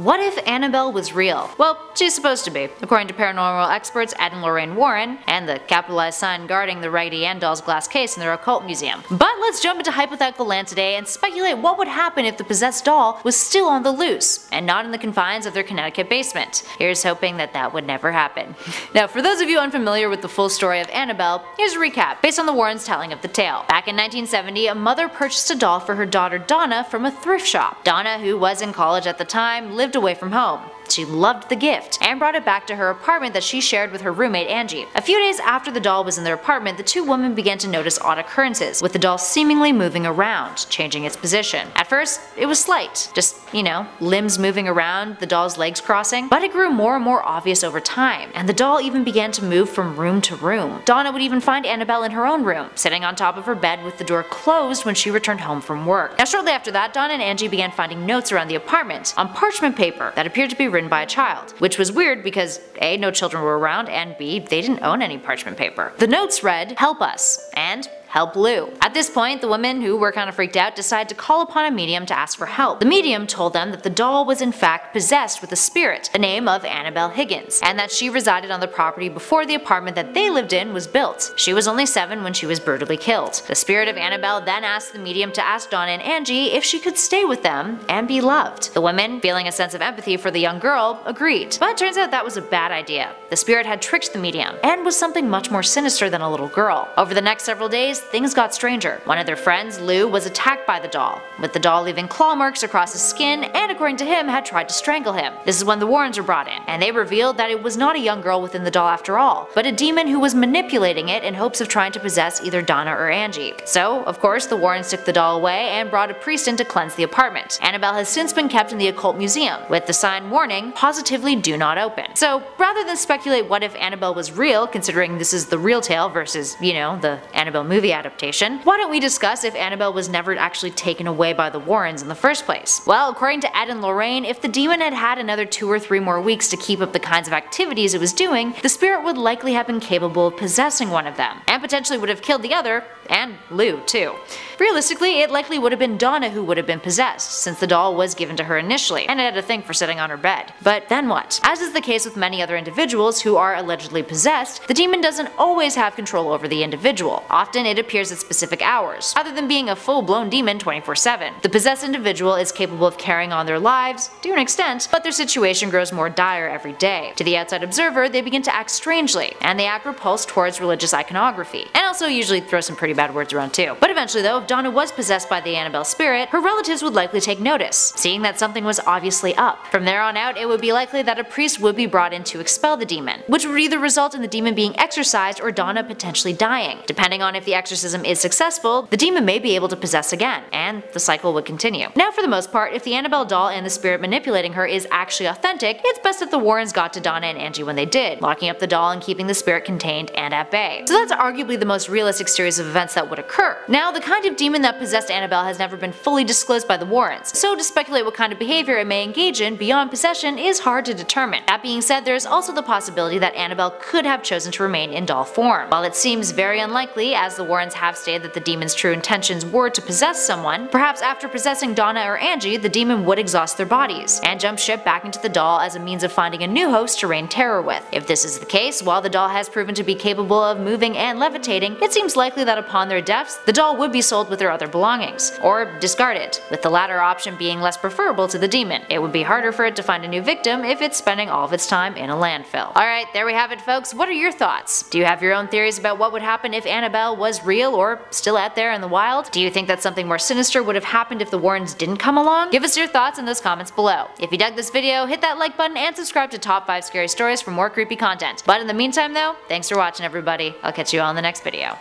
What if Annabelle was real? Well, she's supposed to be, according to paranormal experts Ed and Lorraine Warren, and the capitalized sign guarding the Raggedy Ann doll's glass case in their Occult Museum. But let's jump into hypothetical land today and speculate what would happen if the possessed doll was still on the loose, and not in the confines of their Connecticut basement. Here's hoping that that would never happen. Now, for those of you unfamiliar with the full story of Annabelle, here's a recap, based on the Warrens' telling of the tale. Back in 1970, a mother purchased a doll for her daughter Donna from a thrift shop. Donna, who was in college at the time, lived away from home. She loved the gift and brought it back to her apartment that she shared with her roommate Angie. A few days after the doll was in their apartment, the two women began to notice odd occurrences, with the doll seemingly moving around, changing its position. At first, it was slight, just, limbs moving around, the doll's legs crossing, but it grew more and more obvious over time, and the doll even began to move from room to room. Donna would even find Annabelle in her own room, sitting on top of her bed with the door closed when she returned home from work. Now, shortly after that, Donna and Angie began finding notes around the apartment on parchment paper that appeared to be written by a child, which was weird because A, no children were around, and B, they didn't own any parchment paper. The notes read, "Help us," and "Help Lou." At this point, the women, who were kind of freaked out, decided to call upon a medium to ask for help. The medium told them that the doll was in fact possessed with a spirit, the name of Annabelle Higgins, and that she resided on the property before the apartment that they lived in was built. She was only 7 when she was brutally killed. The spirit of Annabelle then asked the medium to ask Donna and Angie if she could stay with them and be loved. The women, feeling a sense of empathy for the young girl, agreed. But it turns out that was a bad idea. The spirit had tricked the medium and was something much more sinister than a little girl. Over the next several days, things got stranger. One of their friends, Lou, was attacked by the doll, with the doll leaving claw marks across his skin and, according to him, had tried to strangle him. This is when the Warrens were brought in, and they revealed that it was not a young girl within the doll after all, but a demon who was manipulating it in hopes of trying to possess either Donna or Angie. So, of course, the Warrens took the doll away and brought a priest in to cleanse the apartment. Annabelle has since been kept in the Occult Museum, with the sign warning, "Positively do not open." So, rather than speculate what if Annabelle was real, considering this is the real tale versus, the Annabelle movie adaptation, why don't we discuss if Annabelle was never actually taken away by the Warrens in the first place? Well, according to Ed and Lorraine, if the demon had had another 2 or 3 more weeks to keep up the kinds of activities it was doing, the spirit would likely have been capable of possessing one of them, and potentially would have killed the other, and Lou too. Realistically, it likely would have been Donna who would have been possessed, since the doll was given to her initially, and it had a thing for sitting on her bed. But then what? As is the case with many other individuals who are allegedly possessed, the demon doesn't always have control over the individual. Often it appears at specific hours, rather than being a full-blown demon 24/7. The possessed individual is capable of carrying on their lives, to an extent, but their situation grows more dire every day. To the outside observer, they begin to act strangely, and they act repulsed towards religious iconography, and also usually throw some pretty bad words around too. But eventually though, if Donna was possessed by the Annabelle spirit, her relatives would likely take notice, seeing that something was obviously up. From there on out, it would be likely that a priest would be brought in to expel the demon, which would either result in the demon being exorcised or Donna potentially dying. Depending on if the exorcism is successful, the demon may be able to possess again, and the cycle would continue. Now, for the most part, if the Annabelle doll and the spirit manipulating her is actually authentic, it's best if the Warrens got to Donna and Angie when they did, locking up the doll and keeping the spirit contained and at bay. So that's arguably the most realistic series of events that would occur. Now, the kind of demon that possessed Annabelle has never been fully disclosed by the Warrens, so to speculate what kind of behavior it may engage in beyond possession is hard to determine. That being said, there is also the possibility that Annabelle could have chosen to remain in doll form. While it seems very unlikely, as the Warrens have stated that the demon's true intentions were to possess someone, perhaps after possessing Donna or Angie, the demon would exhaust their bodies, and jump ship back into the doll as a means of finding a new host to rain terror with. If this is the case, while the doll has proven to be capable of moving and levitating, it seems likely that upon their deaths, the doll would be sold with their other belongings, or discarded, with the latter option being less preferable to the demon. It would be harder for it to find a new victim if it's spending all of its time in a landfill. Alright, there we have it folks, what are your thoughts? Do you have your own theories about what would happen if Annabelle was real or still out there in the wild? Do you think that something more sinister would have happened if the Warrens didn't come along? Give us your thoughts in those comments below. If you dug this video, hit that like button and subscribe to Top 5 Scary Stories for more creepy content. But in the meantime though, thanks for watching everybody. I'll catch you all in the next video.